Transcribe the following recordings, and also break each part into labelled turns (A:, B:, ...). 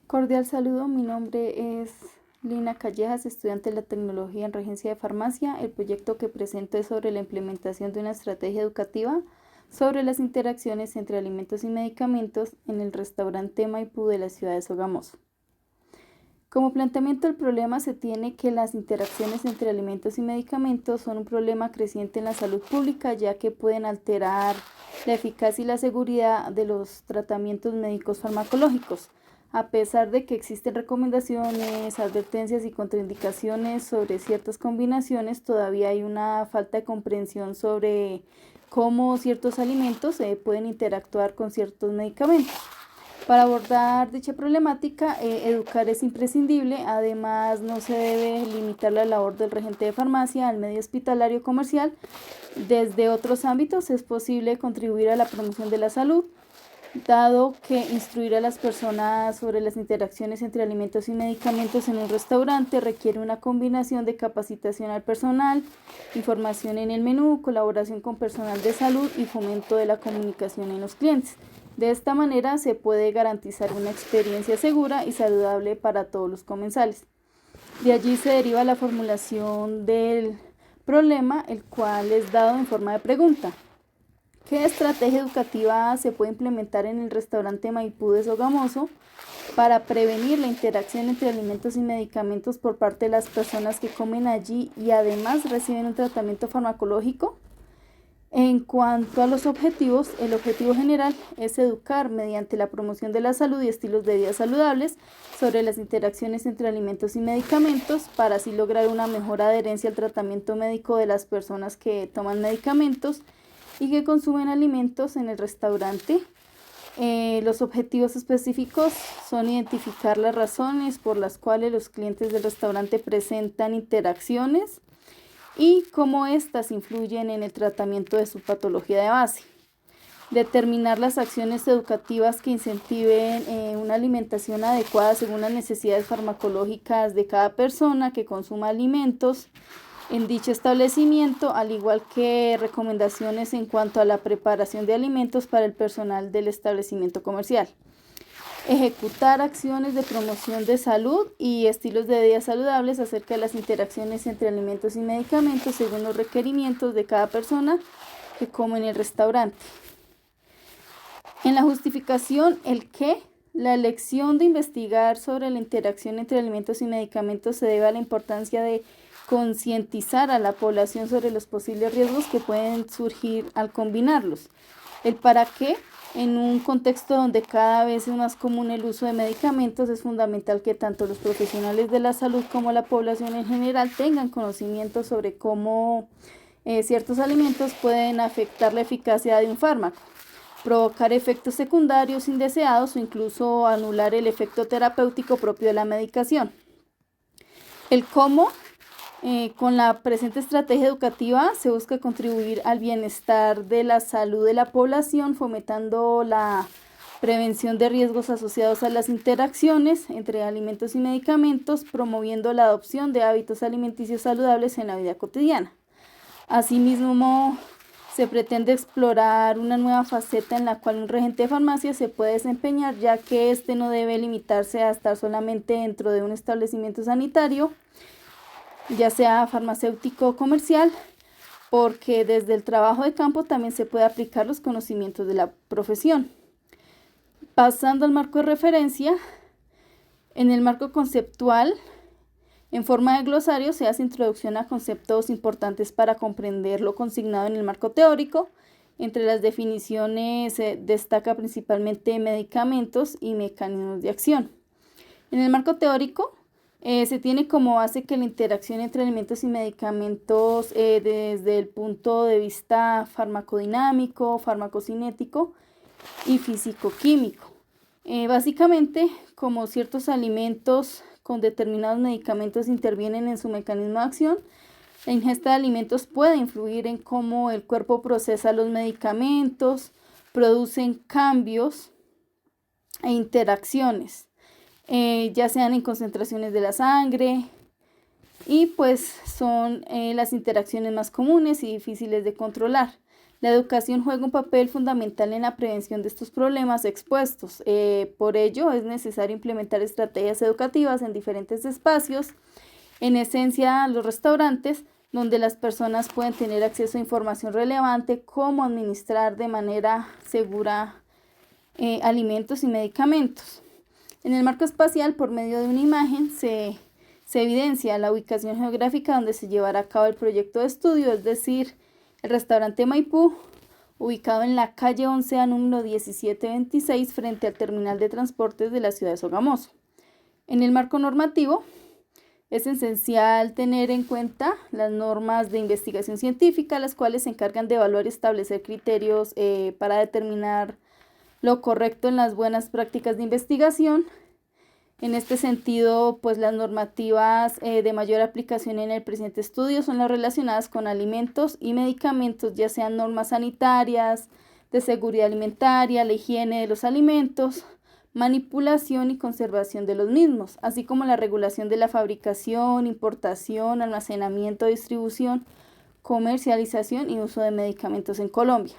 A: Cordial saludo, mi nombre es Lina Callejas, estudiante de la tecnología en regencia de farmacia. El proyecto que presento es sobre la implementación de una estrategia educativa sobre las interacciones entre alimentos y medicamentos en el restaurante Maipú de la ciudad de Sogamoso. Como planteamiento del problema se tiene que las interacciones entre alimentos y medicamentos son un problema creciente en la salud pública, ya que pueden alterar la eficacia y la seguridad de los tratamientos médicos farmacológicos. A pesar de que existen recomendaciones, advertencias y contraindicaciones sobre ciertas combinaciones, todavía hay una falta de comprensión sobre cómo ciertos alimentos pueden interactuar con ciertos medicamentos. Para abordar dicha problemática, educar es imprescindible. Además, no se debe limitar la labor del regente de farmacia al medio hospitalario comercial. Desde otros ámbitos es posible contribuir a la promoción de la salud, dado que instruir a las personas sobre las interacciones entre alimentos y medicamentos en un restaurante requiere una combinación de capacitación al personal, información en el menú, colaboración con personal de salud y fomento de la comunicación en los clientes. De esta manera se puede garantizar una experiencia segura y saludable para todos los comensales. De allí se deriva la formulación del problema, el cual es dado en forma de pregunta. ¿Qué estrategia educativa se puede implementar en el restaurante Maipú de Sogamoso para prevenir la interacción entre alimentos y medicamentos por parte de las personas que comen allí y además reciben un tratamiento farmacológico? En cuanto a los objetivos, el objetivo general es educar mediante la promoción de la salud y estilos de vida saludables sobre las interacciones entre alimentos y medicamentos para así lograr una mejor adherencia al tratamiento médico de las personas que toman medicamentos y que consumen alimentos en el restaurante. Los objetivos específicos son identificar las razones por las cuales los clientes del restaurante presentan interacciones y cómo éstas influyen en el tratamiento de su patología de base. Determinar las acciones educativas que incentiven una alimentación adecuada según las necesidades farmacológicas de cada persona que consuma alimentos en dicho establecimiento, al igual que recomendaciones en cuanto a la preparación de alimentos para el personal del establecimiento comercial. Ejecutar acciones de promoción de salud y estilos de vida saludables acerca de las interacciones entre alimentos y medicamentos según los requerimientos de cada persona que come en el restaurante. En la justificación, el qué, la elección de investigar sobre la interacción entre alimentos y medicamentos se debe a la importancia de concientizar a la población sobre los posibles riesgos que pueden surgir al combinarlos. El para qué. En un contexto donde cada vez es más común el uso de medicamentos, es fundamental que tanto los profesionales de la salud como la población en general tengan conocimiento sobre cómo ciertos alimentos pueden afectar la eficacia de un fármaco, provocar efectos secundarios indeseados o incluso anular el efecto terapéutico propio de la medicación. El cómo. Con la presente estrategia educativa se busca contribuir al bienestar de la salud de la población, fomentando la prevención de riesgos asociados a las interacciones entre alimentos y medicamentos, promoviendo la adopción de hábitos alimenticios saludables en la vida cotidiana. Asimismo, se pretende explorar una nueva faceta en la cual un regente de farmacia se puede desempeñar, ya que este no debe limitarse a estar solamente dentro de un establecimiento sanitario, ya sea farmacéutico o comercial, porque desde el trabajo de campo también se puede aplicar los conocimientos de la profesión. Pasando al marco de referencia, en el marco conceptual, en forma de glosario, se hace introducción a conceptos importantes para comprender lo consignado en el marco teórico. Entre las definiciones destaca principalmente medicamentos y mecanismos de acción. En el marco teórico, se tiene como base que la interacción entre alimentos y medicamentos desde el punto de vista farmacodinámico, farmacocinético y físico-químico. Básicamente, como ciertos alimentos con determinados medicamentos intervienen en su mecanismo de acción, la ingesta de alimentos puede influir en cómo el cuerpo procesa los medicamentos, producen cambios e interacciones. Ya sean en concentraciones de la sangre, y pues son las interacciones más comunes y difíciles de controlar. La educación juega un papel fundamental en la prevención de estos problemas expuestos. Por ello, es necesario implementar estrategias educativas en diferentes espacios, en esencia los restaurantes, donde las personas pueden tener acceso a información relevante, cómo administrar de manera segura alimentos y medicamentos. En el marco espacial, por medio de una imagen, se evidencia la ubicación geográfica donde se llevará a cabo el proyecto de estudio, es decir, el restaurante Maipú, ubicado en la calle 11 a número 1726 frente al terminal de transportes de la ciudad de Sogamoso. En el marco normativo, es esencial tener en cuenta las normas de investigación científica, las cuales se encargan de evaluar y establecer criterios para determinar lo correcto en las buenas prácticas de investigación. En este sentido, pues las normativas de mayor aplicación en el presente estudio son las relacionadas con alimentos y medicamentos, ya sean normas sanitarias, de seguridad alimentaria, la higiene de los alimentos, manipulación y conservación de los mismos, así como la regulación de la fabricación, importación, almacenamiento, distribución, comercialización y uso de medicamentos en Colombia.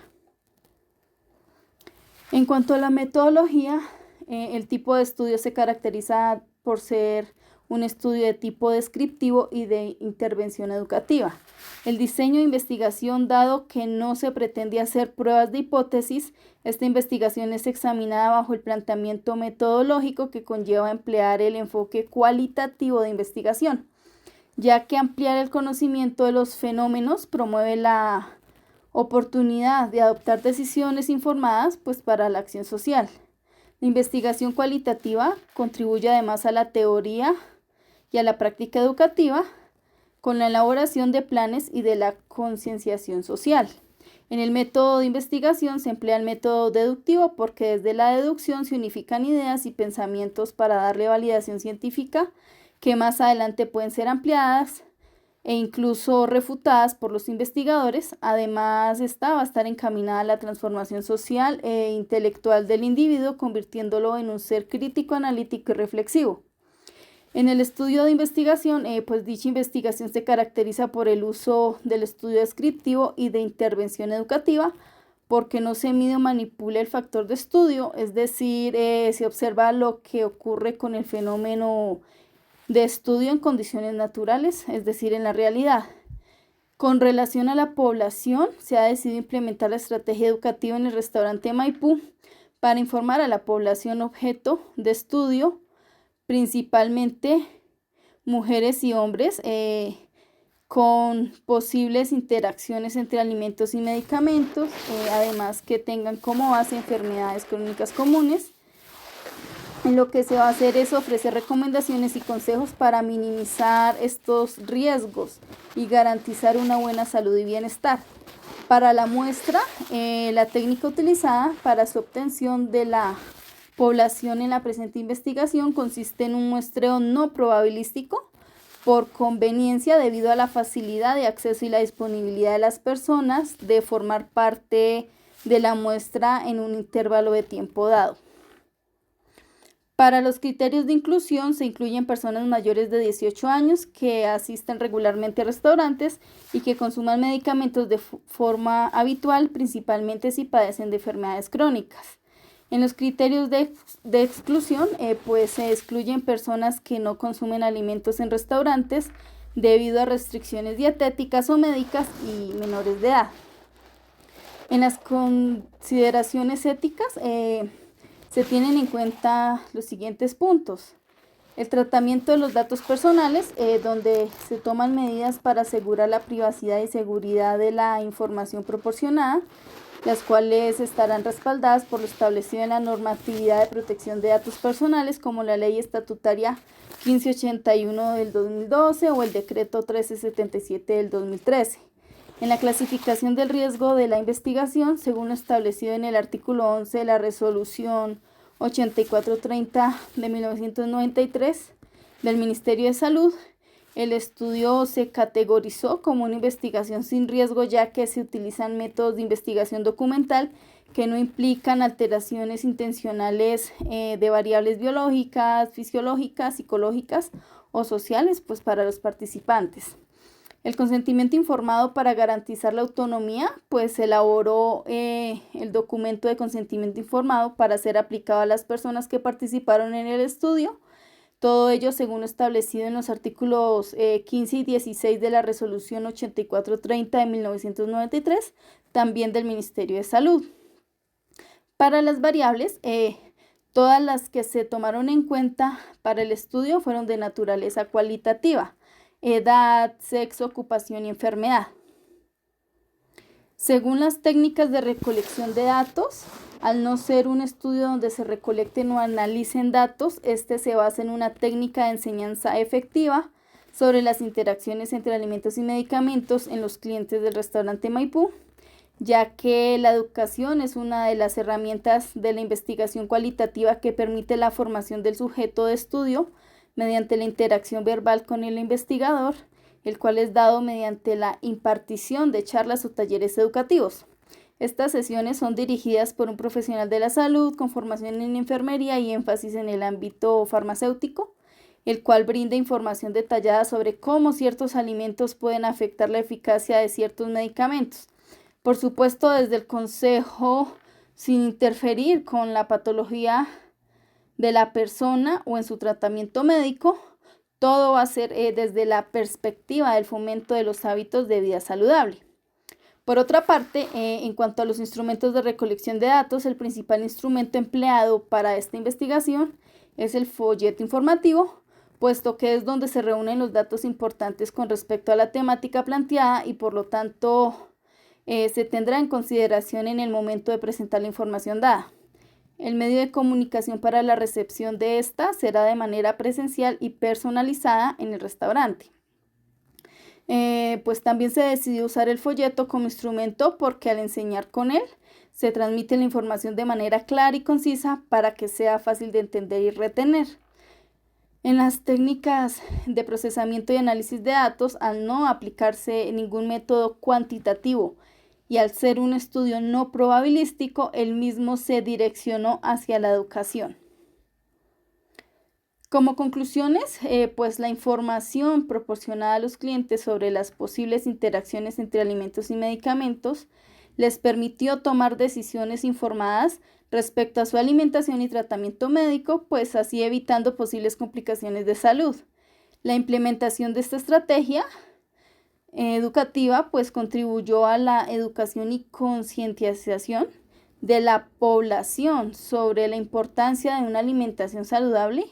A: En cuanto a la metodología, el tipo de estudio se caracteriza por ser un estudio de tipo descriptivo y de intervención educativa. El diseño de investigación, dado que no se pretende hacer pruebas de hipótesis, esta investigación es examinada bajo el planteamiento metodológico que conlleva emplear el enfoque cualitativo de investigación, ya que ampliar el conocimiento de los fenómenos promueve la oportunidad de adoptar decisiones informadas para la acción social. La investigación cualitativa contribuye además a la teoría y a la práctica educativa con la elaboración de planes y de la concienciación social. En el método de investigación se emplea el método deductivo porque desde la deducción se unifican ideas y pensamientos para darle validación científica que más adelante pueden ser ampliadas e incluso refutadas por los investigadores. Además, esta va a estar encaminada a la transformación social e intelectual del individuo, convirtiéndolo en un ser crítico, analítico y reflexivo. En el estudio de investigación, dicha investigación se caracteriza por el uso del estudio descriptivo y de intervención educativa, porque no se mide o manipula el factor de estudio, es decir, se observa lo que ocurre con el fenómeno de estudio en condiciones naturales, es decir, en la realidad. Con relación a la población, se ha decidido implementar la estrategia educativa en el restaurante Maipú para informar a la población objeto de estudio, principalmente mujeres y hombres, con posibles interacciones entre alimentos y medicamentos, además que tengan como base enfermedades crónicas comunes. Lo que se va a hacer es ofrecer recomendaciones y consejos para minimizar estos riesgos y garantizar una buena salud y bienestar. Para la muestra, la técnica utilizada para su obtención de la población en la presente investigación consiste en un muestreo no probabilístico por conveniencia debido a la facilidad de acceso y la disponibilidad de las personas de formar parte de la muestra en un intervalo de tiempo dado. Para los criterios de inclusión se incluyen personas mayores de 18 años que asisten regularmente a restaurantes y que consuman medicamentos de forma habitual, principalmente si padecen de enfermedades crónicas. En los criterios de exclusión, se excluyen personas que no consumen alimentos en restaurantes debido a restricciones dietéticas o médicas y menores de edad. En las consideraciones éticas, se tienen en cuenta los siguientes puntos. El tratamiento de los datos personales, donde se toman medidas para asegurar la privacidad y seguridad de la información proporcionada, las cuales estarán respaldadas por lo establecido en la normatividad de protección de datos personales, como la Ley Estatutaria 1581 del 2012 o el Decreto 1377 del 2013. En la clasificación del riesgo de la investigación, según lo establecido en el artículo 11 de la Resolución 8430 de 1993 del Ministerio de Salud, el estudio se categorizó como una investigación sin riesgo, ya que se utilizan métodos de investigación documental que no implican alteraciones intencionales de variables biológicas, fisiológicas, psicológicas o sociales para los participantes. El consentimiento informado para garantizar la autonomía, pues se elaboró el documento de consentimiento informado para ser aplicado a las personas que participaron en el estudio. Todo ello según lo establecido en los artículos 15 y 16 de la Resolución 8430 de 1993, también del Ministerio de Salud. Para las variables, todas las que se tomaron en cuenta para el estudio fueron de naturaleza cualitativa: edad, sexo, ocupación y enfermedad. Según las técnicas de recolección de datos, al no ser un estudio donde se recolecten o analicen datos, este se basa en una técnica de enseñanza efectiva sobre las interacciones entre alimentos y medicamentos en los clientes del restaurante Maipú, ya que la educación es una de las herramientas de la investigación cualitativa que permite la formación del sujeto de estudio mediante la interacción verbal con el investigador, el cual es dado mediante la impartición de charlas o talleres educativos. Estas sesiones son dirigidas por un profesional de la salud con formación en enfermería y énfasis en el ámbito farmacéutico, el cual brinda información detallada sobre cómo ciertos alimentos pueden afectar la eficacia de ciertos medicamentos. Por supuesto, desde el consejo, sin interferir con la patología de la persona o en su tratamiento médico. Todo va a ser desde la perspectiva del fomento de los hábitos de vida saludable. Por otra parte, en cuanto a los instrumentos de recolección de datos, el principal instrumento empleado para esta investigación es el folleto informativo, puesto que es donde se reúnen los datos importantes con respecto a la temática planteada y por lo tanto se tendrá en consideración en el momento de presentar la información dada. El medio de comunicación para la recepción de esta será de manera presencial y personalizada en el restaurante. Pues también se decidió usar el folleto como instrumento porque al enseñar con él se transmite la información de manera clara y concisa para que sea fácil de entender y retener. En las técnicas de procesamiento y análisis de datos, al no aplicarse ningún método cuantitativo y al ser un estudio no probabilístico, el mismo se direccionó hacia la educación. Como conclusiones, pues la información proporcionada a los clientes sobre las posibles interacciones entre alimentos y medicamentos les permitió tomar decisiones informadas respecto a su alimentación y tratamiento médico, pues así evitando posibles complicaciones de salud. La implementación de esta estrategia educativa pues contribuyó a la educación y concientización de la población sobre la importancia de una alimentación saludable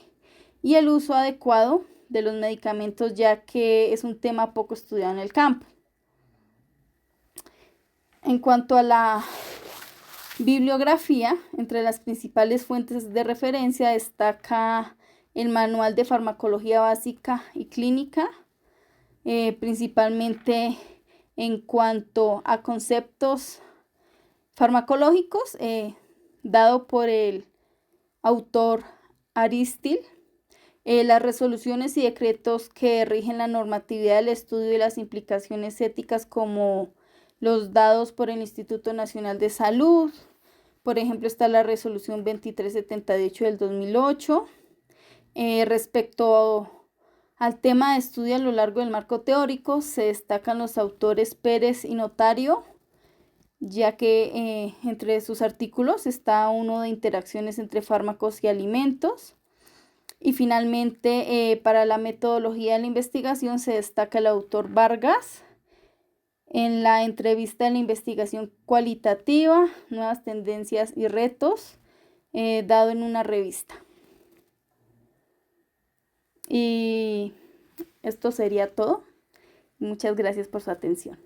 A: y el uso adecuado de los medicamentos, ya que es un tema poco estudiado en el campo. En cuanto a la bibliografía, entre las principales fuentes de referencia destaca el Manual de Farmacología Básica y Clínica, principalmente en cuanto a conceptos farmacológicos, dado por el autor Aristil, las resoluciones y decretos que rigen la normatividad del estudio y las implicaciones éticas como los dados por el Instituto Nacional de Salud. Por ejemplo, está la resolución 2378 del 2008. Respecto al tema de estudio a lo largo del marco teórico, se destacan los autores Pérez y Notario, ya que entre sus artículos está uno de interacciones entre fármacos y alimentos. Y finalmente, para la metodología de la investigación se destaca el autor Vargas en la entrevista de la investigación cualitativa, nuevas tendencias y retos, dado en una revista. Y esto sería todo. Muchas gracias por su atención.